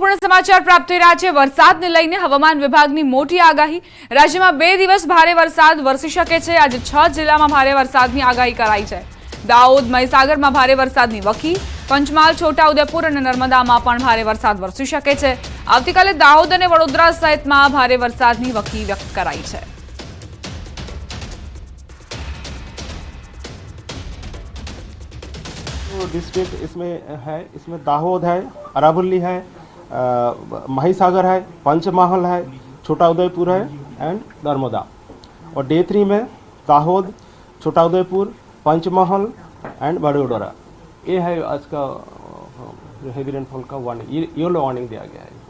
મહત્વપૂર્ણ સમાચાર પ્રાપ્ત થઈ રહ્યા છે। વરસાદને લઈને હવામાન વિભાગની મોટી આગાહી। રાજ્યમાં 2 દિવસ ભારે વરસાદ વરસી શકે છે। આજે 6 જિલ્લામાં ભારે વરસાદની આગાહી કરાઈ છે। દાહોદ, મહીસાગરમાં ભારે વરસાદની વકી, પંચમહાલ, છોટાઉદેપુર અને નર્મદામાં પણ ભારે વરસાદ વરસી શકે છે। આવતીકાલે દાહોદ અને વડોદરા સહિતમાં ભારે વરસાદની વકી વ્યક્ત કરાઈ છે। डिस्ट्रिक्ट इसमें है, इसमें दाहोद है, अरावली है, महिसागर है, पंचमहल है, छोटाउदेपुर है एंड नर्मदा। और डे 3 में दाहोद, छोटाउदेपुर, पंचमहल एंड वडोदरा। ये है आज का हेवी रेनफॉल का वार्निंग, येलो वार्निंग दिया गया है।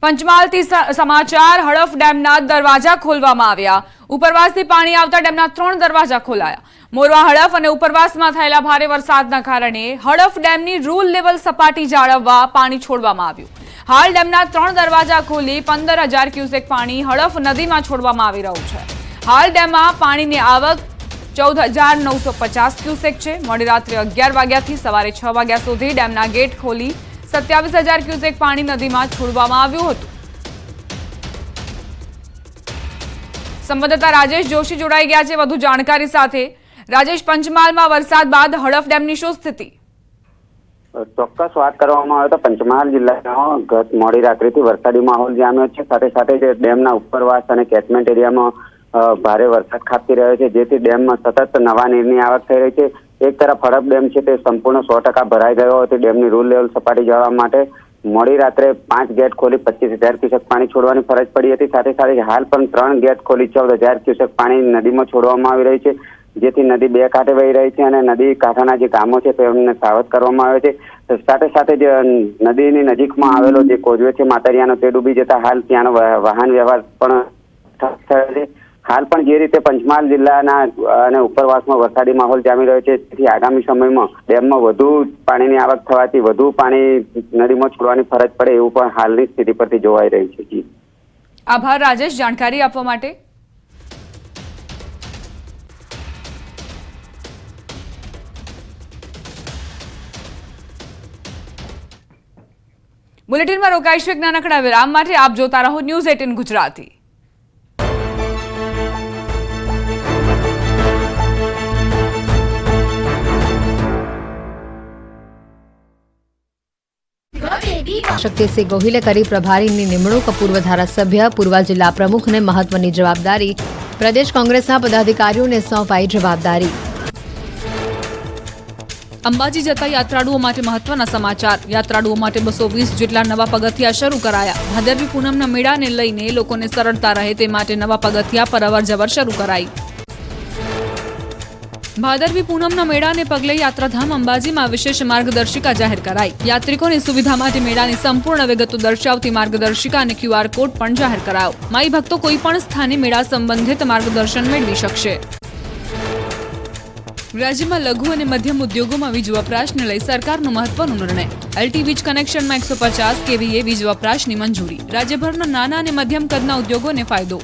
પંચમહાલથી સમાચાર। હડફ ડેમના દરવાજા ખોલવામાં આવ્યા। ઉપરવાસથી પાણી આવતા ડેમના 3 દરવાજા ખોલાયા। મોરવા, હડફ અને ઉપરવાસમાં થયેલા ભારે વરસાદના કારણે હડફ ડેમની રૂલ લેવલ સપાટી જાળવવા પાણી છોડવામાં આવ્યું। હાલ ડેમના 3 દરવાજા ખોલી 15,000 ક્યુસેક પાણી હડફ નદીમાં છોડવામાં આવી રહ્યું છે। હાલ ડેમમાં પાણીની આવક 14,950 ક્યુસેક છે। મોડી રાત્રે 11 વાગ્યાથી સવારે 6 વાગ્યા સુધી ડેમના ગેટ ખોલી 27,000 ક્યુસેક પાણી નદીમાં છોડવામાં આવ્યું હતું। સંવાદદાતા રાજેશ જોશી જોડાઈ ગયા છે વધુ જાણકારી સાથે। રાજેશ, પંચમહાલમાં વરસાદ બાદ હડફ ડેમની શું સ્થિતિ? ચોક્કસ વાત કરવામાં આવે તો પંચમહાલ જિલ્લામાં ગત મોડી રાત્રિથી વરસાદી માહોલ જામ્યો છે। સાથે સાથે જ ડેમના ઉપરવાસ અને કેચમેન્ટ એરિયામાં ભારે વરસાદ ખાબકી રહ્યો છે, જેથી ડેમમાં સતત નવા નીરની આવક થઈ રહી છે। એક તરફ હડફ ડેમ છે તે સંપૂર્ણ 100% ભરાઈ ગયો હતો। ડેમની રૂલ લેવલ સપાટી જાળવવા માટે મોડી રાત્રે 5 ગેટ ખોલી 25,000 ક્યુસેક પાણી છોડવાની ફરજ પડી હતી। સાથે સાથે હાલ પણ 3 ગેટ ખોલી 14,000 ક્યુસેક પાણી નદીમાં છોડવામાં આવી રહી છે, જેથી નદી 2 કાંઠે વહી રહી છે અને નદી કાંઠાના જે ગામો છે તેમને સાવધ કરવામાં આવે છે। સાથે સાથે જ નદીની નજીકમાં આવેલો જે કોઝવે છે માતરિયાનો, તે ડૂબી જતા હાલ ત્યાંનો વાહન વ્યવહાર પણ થયો છે। હાલ પણ જે રીતે પંચમહાલ જિલ્લાના અને ઉપરવાસમાં વરસાદી માહોલ જામી રહ્યો છે, તેથી આગામી સમયમાં ડેમમાં વધુ પાણીની આવક થવાથી વધુ પાણી નદીમાં છોડવાની ફરજ પડે એવું પણ હાલની સ્થિતિ પરથી જોવાઈ રહ્યું છે। જી આભાર રાજેશ, જાણકારી આપવા માટે। બુલેટિનમાં રોકાઈશું એક નાનકડા વિરામ માટે। આપ જોતા રહો ન્યૂઝ 18 ગુજરાતી। शक्ति सिंह गोहिले करी प्रभारीनी निमणूक। पूर्व धारासभ्य, पूर्व जिला प्रमुख ने महत्वनी जवाबदारी। प्रदेश कांग्रेसना पदाधिकारीओं ने सौंपाई जवाबदारी। अंबाजी जता यात्राळुओ माटे महत्वना समाचार। यात्राळुओ माटे 220 जेटला नवा पगथिया शरू कराया। भादरवी पूनमना मेळाने लईने लोकोने सरळता रहे ते माटे नवा पगथिया पर अवरजवर शरू कराई। भादरवी पूनमना मेळाने पगले यात्राधाम अंबाजीमां विशेष मार्गदर्शिका जाहेर कराई। यात्रिकोनी सुविधा माटे मेळानी संपूर्ण विगतो दर्शावती मार्गदर्शिका अने क्यूआर कोड पण जाहेर करायो। माई भक्तो कोईपण स्थाने मेळा संबंधित मार्गदर्शन मेळवी शकशे। राज्यमां लघु अने मध्यम उद्योगोमां वीज वपराशने लई सरकारनो महत्वनो निर्णय। एलटी वीज कनेक्शनमां 150 केवीए वीज वपराशनी मंजूरी। राज्यभરના નાના અને મધ્યમ કદના ઉદ્યોગોને ફાયદો।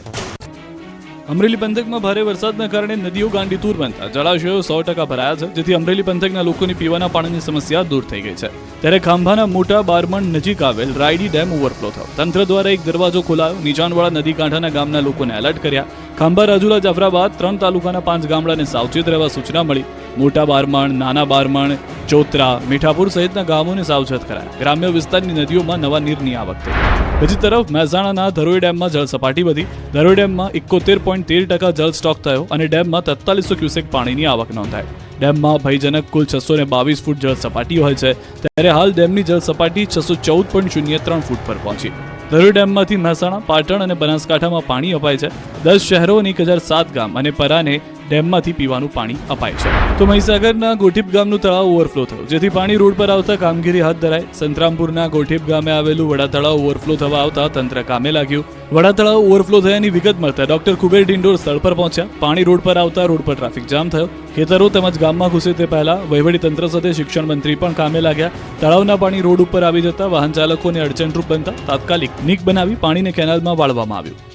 અમરેલી પંથકમાં ભારે વરસાદના કારણે નદીઓ ગાંડીતુર બનતા જળાશયો 100% ભરાયા છે, જેથી અમરેલી પંથકના લોકોની પીવાના પાણીની સમસ્યા દૂર થઈ ગઈ છે। ત્યારે ખાંભાના મોટા બારમણ નજીક આવેલ રાયડી ડેમ ઓવરફ્લો થયો। તંત્ર દ્વારા એક દરવાજો ખોલાયો। નીચાણવાળા નદી કાંઠાના ગામના લોકોને એલર્ટ કર્યા। ખાંભા, રાજુલા, જાફરાબાદ 3 તાલુકાના 5 ગામડાને સાવચેત રહેવા સૂચના મળી। મોટા બારમણ, નાના બારમણ, ચોતરા, મીઠાપુર સહિતના ગામોને સાવચેત કરાયા। ગ્રામ્ય વિસ્તારની નદીઓમાં નવા નીરની આવક થઈ। બીજી તરફ મહેસાણાના ધરોઈ ડેમમાં જળસપાટી વધી। ધરોઈ ડેમમાં 71.13% જળ સ્ટોક થયો અને ડેમમાં 4300 ક્યુસેક પાણીની આવક નોંધાઈ। ડેમમાં ભયજનક કુલ 622 ફૂટ જળ સપાટી હોય છે, ત્યારે હાલ ડેમની જળ સપાટી 614.03 ફૂટ પર પહોંચી। ધરોઈ ડેમમાંથી મહેસાણા, પાટણ અને બનાસકાંઠામાં પાણી અપાય છે। 10 શહેરો અને 1007 ગામ અને પરાને ડેમમાંથી પીવાનું પાણી અપાય છે। તો મહીસાગરના ગોઠીપ ગામનું તળાવ ઓવરફ્લો થયું, જેથી પાણી રોડ પર આવતા કામગીરી હાથ ધરાઈ। સંતરામપુરના ગોઠીપ ગામે આવેલું વડા તળાવ ઓવરફ્લો થવા આવતા તંત્ર કામે લાગ્યું। વડા તળાવ ઓવરફ્લો થયાની વિગત મળતા ડોક્ટર કુબેર ડિંડોર સ્થળ પર પહોંચ્યા। પાણી રોડ પર આવતા રોડ પર ટ્રાફિક જામ થયો। ખેતરો તેમજ ગામમાં ઘૂસે તે પહેલા વહીવટી તંત્ર સાથે શિક્ષણ મંત્રી પણ કામે લાગ્યા। તળાવના પાણી રોડ ઉપર આવી જતા વાહન ચાલકોને અડચણરૂપ બનતા તાત્કાલિક નીક બનાવી પાણીને કેનાલમાં વાળવામાં આવ્યું।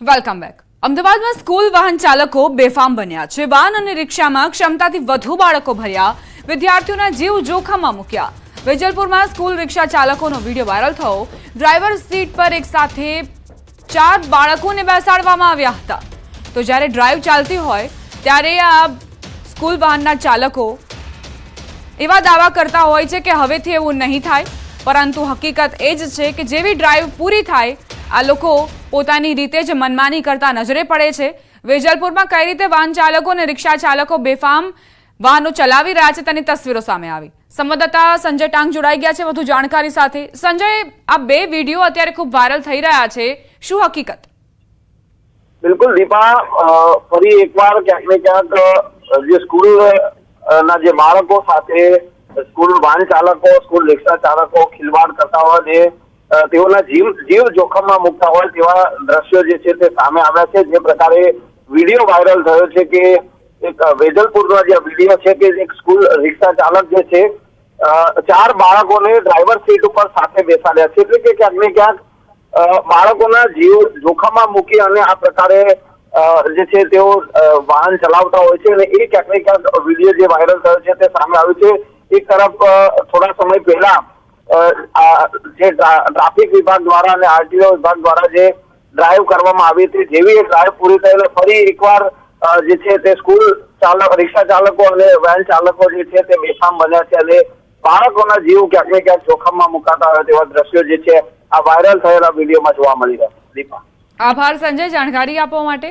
Welcome back. અમદાવાદમાં સ્કૂલ વાહન ચાલકો બેફામ બન્યા છે. વાન અને રિક્ષામાં ક્ષમતાથી વધુ બાળકો ભર્યા, વિદ્યાર્થીઓના જીવ જોખમમાં મૂક્યા. વેજલપુરમાં સ્કૂલ રિક્ષા ચાલકોનો વિડીયો વાયરલ થયો. ડ્રાઈવર સીટ પર એક સાથે 4 બાળકોને બેસાડવામાં આવ્યા હતા. તો જ્યારે ડ્રાઈવ ચાલતી હોય ત્યારે આ સ્કૂલ વાહનના ચાલકો એવા દાવા કરતા હોય છે કે હવેથી એવું નહીં થાય, પરંતુ હકીકત એ જ છે કે જેવી ડ્રાઈવ પૂરી થાય આ લોકો પોતાની રીતે જ મનમાની કરતા નજરે પડે છે. વેજલપુરમાં કઈ રીતે વાહન ચાલકો અને રિક્ષા ચાલકો બેફામ વાહનો ચલાવી રહ્યા છે તેની તસવીરો સામે આવી. સંવાદદાતા સંજય ટાંગ જોડાઈ ગયા છે વધુ જાણકારી સાથે. સંજય, આ 2 વિડીયો અત્યારે ખૂબ વાયરલ થઈ રહ્યા છે, શું હકીકત? બિલકુલ દીપા, ફરી એકવાર ક્યાંક ને ક્યાંક જે સ્કૂલ ના જે બાળકો સાથે સ્કૂલ વાહન ચાલકો, સ્કૂલ રિક્ષા ચાલકો ખિલવાડ કરતા હોય, જે તેઓના જીવ જોખમમાં મૂકતા હોય તેવા દ્રશ્યો જે છે તે સામે આવ્યા છે. જે પ્રકારે વિડીયો વાયરલ થયો છે કે એક વેજલપુરનો જે વિડીયો છે કે એક સ્કૂલ રિક્ષા ચાલક જે છે 4 બાળકોને ડ્રાઈવર સીટ ઉપર સાથે બેસાડ્યા છે. એટલે કે ક્યાંક ને ક્યાંક બાળકોના જીવ જોખમમાં મૂકી અને આ પ્રકારે જે છે તેઓ વાહન ચલાવતા હોય છે અને એ ક્યાંક ને ક્યાંક વિડીયો જે વાયરલ થયો છે તે સામે આવ્યું છે. એક તરફ થોડા સમય પહેલા જે ટ્રાફિક વિભાગ દ્વારા અને આરટીઓ વિભાગ દ્વારા જે ડ્રાઈવ કરવામાં આવી હતી, જેવી એ ડ્રાઈવ પૂરી થઈને ફરી એકવાર જે છે તે સ્કૂલ ચાલક, રિક્ષા ચાલકો અને વેન ચાલકો જે છે તે બેફામ બન્યા છે અને બાળકોના જીવ ક્યાંક ને ક્યાંક જોખમમાં મુકાતા હોય તેવા દ્રશ્યો જે છે આ વાયરલ થયેલા વિડીયોમાં જોવા મળી રહ્યા છે. દીપા, આભાર સંજય જાણકારી આપવા માટે.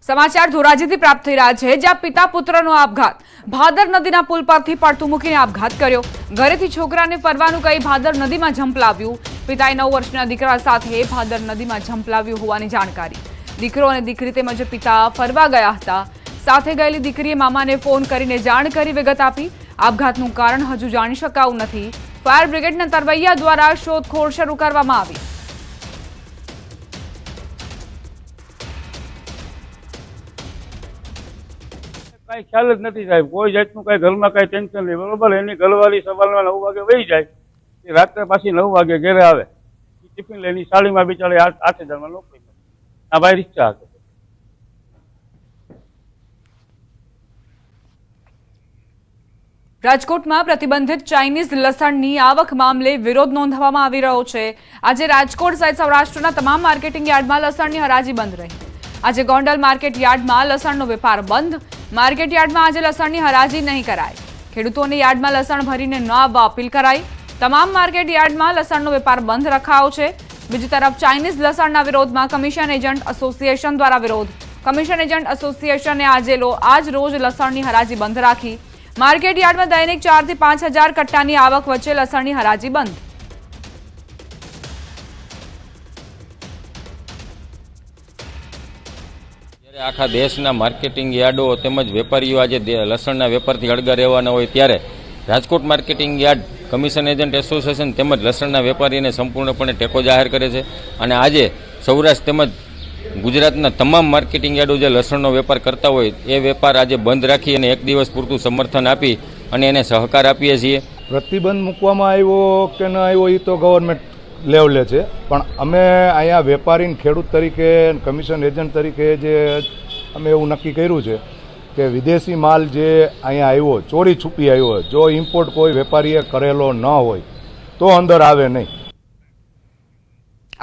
સમાચાર ધોરાજીથી પ્રાપ્ત થઈ રહ્યા છે, જ્યાં પિતા પુત્રનો આપઘાત. ભાદર નદીના પુલ પરથી પડતું મૂકીને આપઘાત કર્યો. ઘરેથી છોકરાને ફરવાનું કહી ભાદર નદીમાં ઝંપલાવ્યું. પિતાએ 9 વર્ષના દીકરા સાથે ભાદર નદીમાં ઝંપલાવ્યું હોવાની જાણકારી. દીકરો અને દીકરી તેમજ પિતા ફરવા ગયા હતા. સાથે ગયેલી દીકરીએ મામાને ફોન કરીને જાણ કરી વિગત આપી. આપઘાતનું કારણ હજુ જાણી શકાયું નથી. ફાયર બ્રિગેડના તરવૈયા દ્વારા શોધખોળ શરૂ કરવામાં આવી. કઈ ખ્યાલ જ નથી સાહેબ, કોઈ જાતનું કઈ ઘરમાં કઈ ટેન્શન નહીં. બરોબર, એની ઘરવાળી સવારમાં 9 વાગે વહી જાય, એ રાત્રે પાછી 9 વાગે ઘરે આવે, ટિફિન લઈને સાડીમાં બિચારે 8,000માં નોકરી કરે. આ ભાઈ રિક્ષા હતો. રાજકોટમાં પ્રતિબંધિત ચાઇનીઝ લસણની આવક મામલે વિરોધ નોંધવામાં આવી રહ્યો છે. આજે રાજકોટ સહિત સૌરાષ્ટ્રના તમામ માર્કેટિંગ યાર્ડમાં લસણની હરાજી બંધ રહી. આજે ગોંડલ માર્કેટ યાર્ડમાં લસણનો વેપાર બંધ. માર્કેટ યાર્ડમાં આજે લસણની હરાજી નહીં કરાય. ખેડૂતોને યાર્ડમાં લસણ ભરીને ન આવવા અપીલ કરાઈ. તમામ માર્કેટ યાર્ડમાં લસણનો વેપાર બંધ રખાયો છે. બીજી તરફ ચાઇનીઝ લસણના વિરોધમાં કમિશન એજન્ટ એસોસિએશન દ્વારા વિરોધ. કમિશન એજન્ટ એસોસિએશને આજ રોજ લસણની હરાજી બંધ રાખી. માર્કેટ યાર્ડમાં દૈનિક 4 થી 5,000 કટ્ટાની આવક વચ્ચે લસણની હરાજી બંધ. આખા દેશના માર્કેટિંગ યાર્ડો તેમજ વેપારીઓ આજે લસણના વેપારથી અળગા રહેવાના હોય ત્યારે Rajkot marketing yard commission agent association તેમજ લસણના વેપારીને સંપૂર્ણપણે ટેકો જાહેર કરે છે અને આજે સૌરાષ્ટ્ર તેમજ ગુજરાતના તમામ માર્કેટિંગ યાર્ડો જે લસણનો વેપાર કરતા હોય એ વેપાર આજે બંધ રાખી અને 1 દિવસ પૂરતું સમર્થન આપી અને એને સહકાર આપીએ છીએ. પ્રતિબંધ મૂકવામાં આવ્યો કે ન આવ્યો એ તો ગવર્મેન્ટ લેવલે છે, પણ અમે અહીંયા વેપારી ખેડૂત તરીકે કમિશન એજન્ટ તરીકે જે અમે એવું નક્કી કર્યું છે કે વિદેશી માલ જે અહીંયા આવ્યો ચોરી છુપી આવ્યો હોય, જો ઇમ્પોર્ટ કોઈ વેપારીએ કરેલો ન હોય તો અંદર આવે નહીં.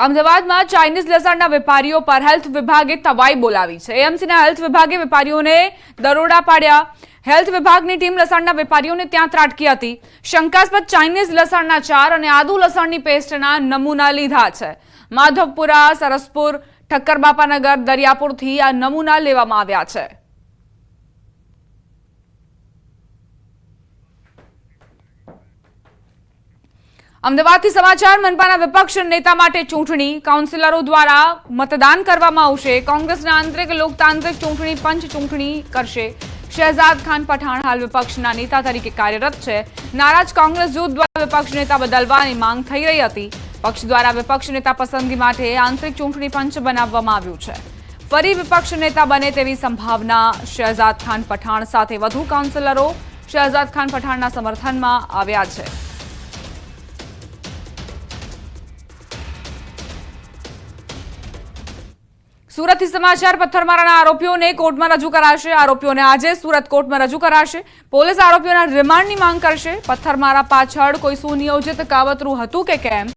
અમદાવાદમાં ચાઇનીઝ લસણના વેપારીઓ પર હેલ્થ વિભાગે તવાઈ બોલાવી છે. એએમસીના હેલ્થ વિભાગે વેપારીઓને દરોડા પાડ્યા. હેલ્થ વિભાગની ટીમ લસણના વેપારીઓને ત્યાં ત્રાટકી હતી. શંકાસ્પદ ચાઇનીઝ લસણના 4 અને આદુ લસણની પેસ્ટના નમૂના લીધા છે. માધવપુરા, સરસપુર, ઠક્કરબાપાનગર, દરિયાપુરથી આ નમૂના લેવામાં આવ્યા છે. અમદાવાદથી સમાચાર. મનપાના વિપક્ષ નેતા માટે ચૂંટણી. કાઉન્સિલરો દ્વારા મતદાન કરવામાં આવશે. કોંગ્રેસના આંતરિક લોકતાંત્રિક ચૂંટણી પંચ ચૂંટણી કરશે. શહેજાદ ખાન પઠાણ હાલ વિપક્ષના નેતા તરીકે કાર્યરત છે. નારાજ કોંગ્રેસ જૂથ દ્વારા વિપક્ષ નેતા બદલવાની માંગ થઈ રહી હતી. પક્ષ દ્વારા વિપક્ષ નેતા પસંદગી માટે આંતરિક ચૂંટણી પંચ બનાવવામાં આવ્યું છે. ફરી વિપક્ષ નેતા બને તેવી સંભાવના. શહેજાદ ખાન પઠાણ સાથે વધુ કાઉન્સિલરો શહેજાદ ખાન પઠાણના સમર્થનમાં આવ્યા છે. સુરતથી સમાચાર પથ્થરમારાના આરોપીઓને કોર્ટમાં રજૂ કરાશે. આરોપીઓને આજે સુરત કોર્ટમાં રજૂ કરાશે. પોલીસ આરોપીઓના રિમાન્ડની માંગ કરશે. પથ્થરમારા પાછળ કોઈ સુનિયોજિત કાવતરું હતું કે કેમ